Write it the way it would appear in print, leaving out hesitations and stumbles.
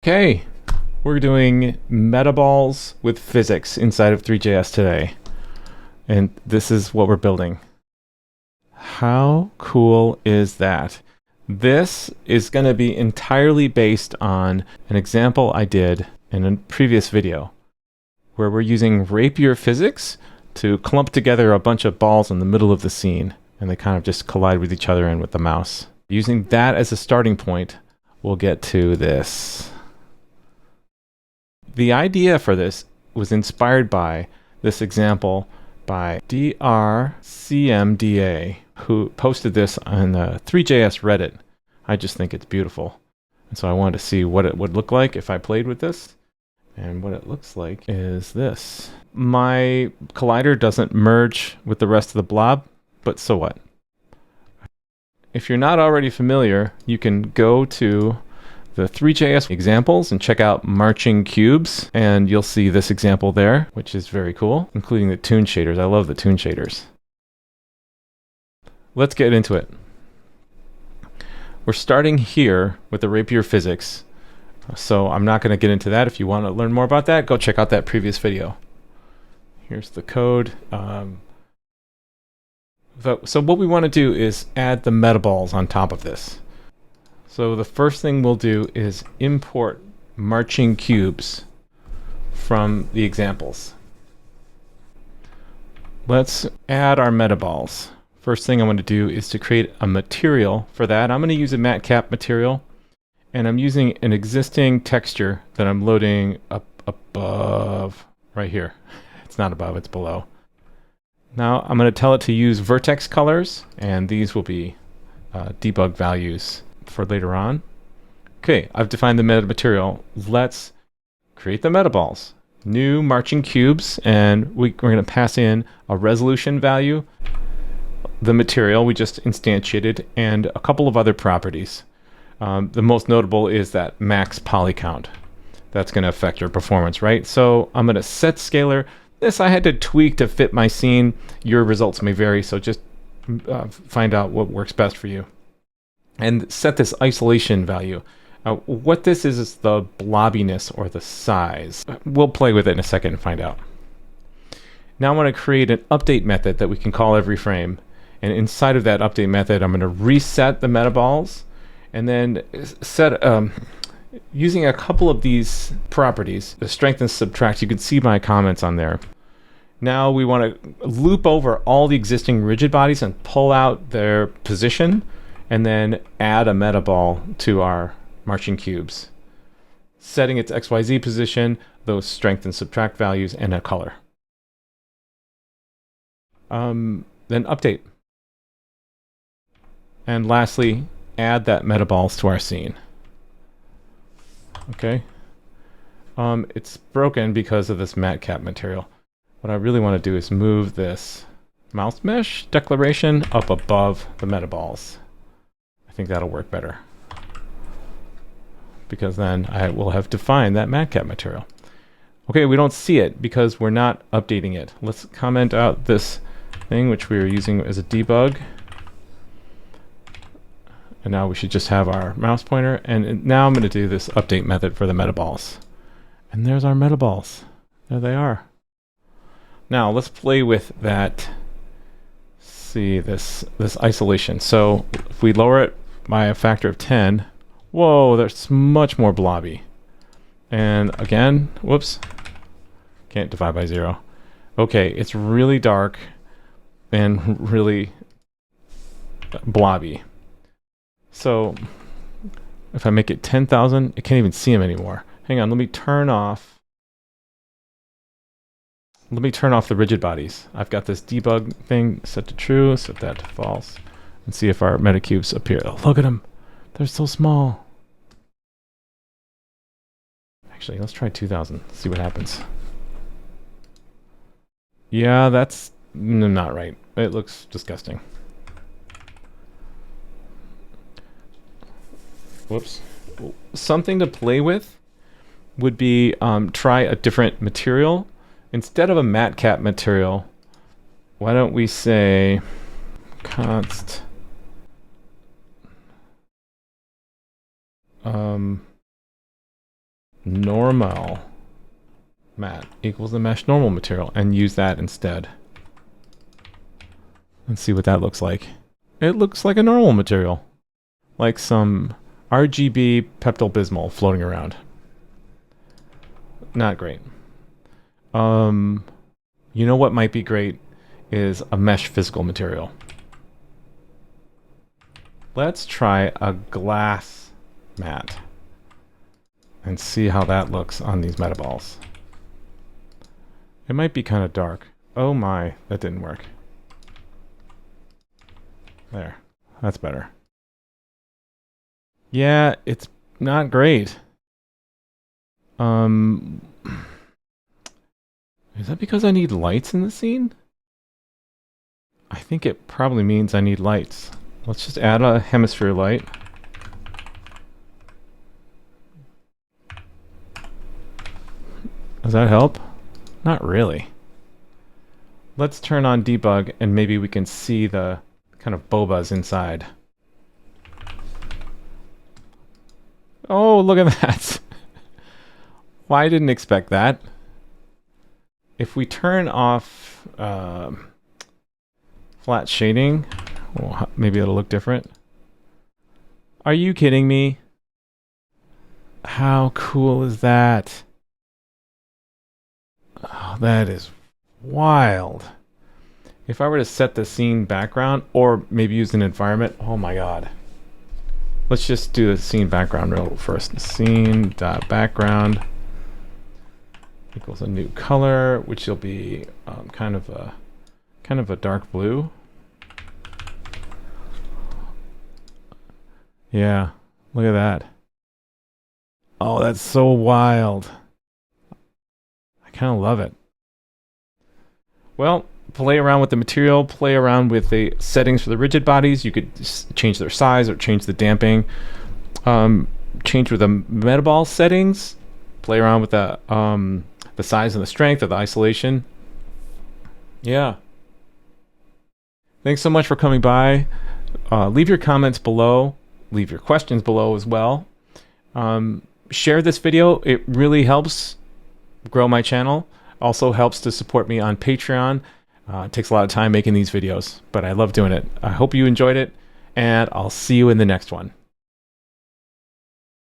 Okay, we're doing Metaballs with physics inside of Three.js today. And this is what we're building. How cool is that? This is going to be entirely based on an example I did in a previous video, where we're using Rapier physics to clump together a bunch of balls in the middle of the scene, and they kind of just collide with each other and with the mouse. Using that as a starting point, we'll get to this. The idea for this was inspired by this example by drcmda, who posted this on the Three.js Reddit. I just think it's beautiful. And so I wanted to see what it would look like if I played with this. And what it looks like is this. My collider doesn't merge with the rest of the blob, but so what? If you're not already familiar, you can go to the Three.js examples and check out marching cubes, and you'll see this example there, which is very cool, including the toon shaders. I love the toon shaders. Let's get into it. We're starting here with the Rapier physics, so I'm not going to get into that. If you want to learn more about that, go check out that previous video. Here's the code. So what we want to do is add the metaballs on top of this. So the first thing we'll do is import marching cubes from the examples. Let's add our metaballs. First thing I want to do is to create a material for that. I'm going to use a matcap material, and I'm using an existing texture that I'm loading up above right here. It's not above, it's below. Now I'm going to tell it to use vertex colors, and these will be debug values for later on. Okay, I've defined the meta material. Let's create the metaballs. New marching cubes, and we're going to pass in a resolution value, the material we just instantiated, and a couple of other properties. The most notable is that max poly count. That's going to affect your performance, right? So I'm going to set scalar. This I had to tweak to fit my scene. Your results may vary, so just find out what works best for you. And set this isolation value. What this is the blobbiness or the size. We'll play with it in a second and find out. Now I want to create an update method that we can call every frame. And inside of that update method, I'm going to reset the metaballs, and then set, using a couple of these properties, the strength and subtract. You can see my comments on there. Now we want to loop over all the existing rigid bodies and pull out their position, and then add a metaball to our marching cubes, setting its XYZ position, those strength and subtract values, and a color. Then update. And lastly, add that metaballs to our scene. Okay. It's broken because of this matcap material. What I really want to do is move this mouse mesh declaration up above the metaballs. I think that'll work better, because then I will have defined that matcap material. Okay, we don't see it because we're not updating it. Let's comment out this thing which we are using as a debug. And now we should just have our mouse pointer. And now I'm going to do this update method for the metaballs. And there's our metaballs. There they are. Now let's play with that. See this isolation. So if we lower it by a factor of 10, whoa, that's much more blobby. And again, whoops, can't divide by 0. Okay, it's really dark and really blobby. So if I make it 10,000, I can't even see him anymore. Hang on, let me turn off the rigid bodies. I've got this debug thing set to true, set that to false, and see if our metacubes appear. Oh, look at them. They're so small. Actually, let's try 2,000. See what happens. Yeah, that's not right. It looks disgusting. Whoops. Something to play with would be try a different material. Instead of a matcap material, why don't we say const normal mat equals the mesh normal material and use that instead. Let's see what that looks like. It looks like a normal material. Like some RGB Pepto-Bismol floating around. Not great. You know what might be great is a mesh physical material. Let's try a glass mat and see how that looks on these metaballs. It might be kind of dark. Oh my, that didn't work. There, that's better. Yeah, it's not great. Is that because I need lights in the scene? I think it probably means I need lights. Let's just add a hemisphere light. Does that help? Not really. Let's turn on debug and maybe we can see the kind of bobas inside. Oh, look at that. Well, I didn't expect that. If we turn off flat shading, well, maybe it'll look different. Are you kidding me? How cool is that? Oh, that is wild. If I were to set the scene background or maybe use an environment, oh my god. Let's just do the scene background real first. Scene.background equals a new color, which will be kind of a dark blue. Yeah, look at that. Oh, that's so wild. I kind of love it. Well, play around with the material, play around with the settings for the rigid bodies. You could change their size or change the damping. Change with the metaball settings. Play around with the size and the strength of the isolation. Yeah. Thanks so much for coming by. Leave your comments below. Leave your questions below as well. Share this video. It really helps grow my channel. Also helps to support me on Patreon. It takes a lot of time making these videos, but I love doing it. I hope you enjoyed it, and I'll see you in the next one.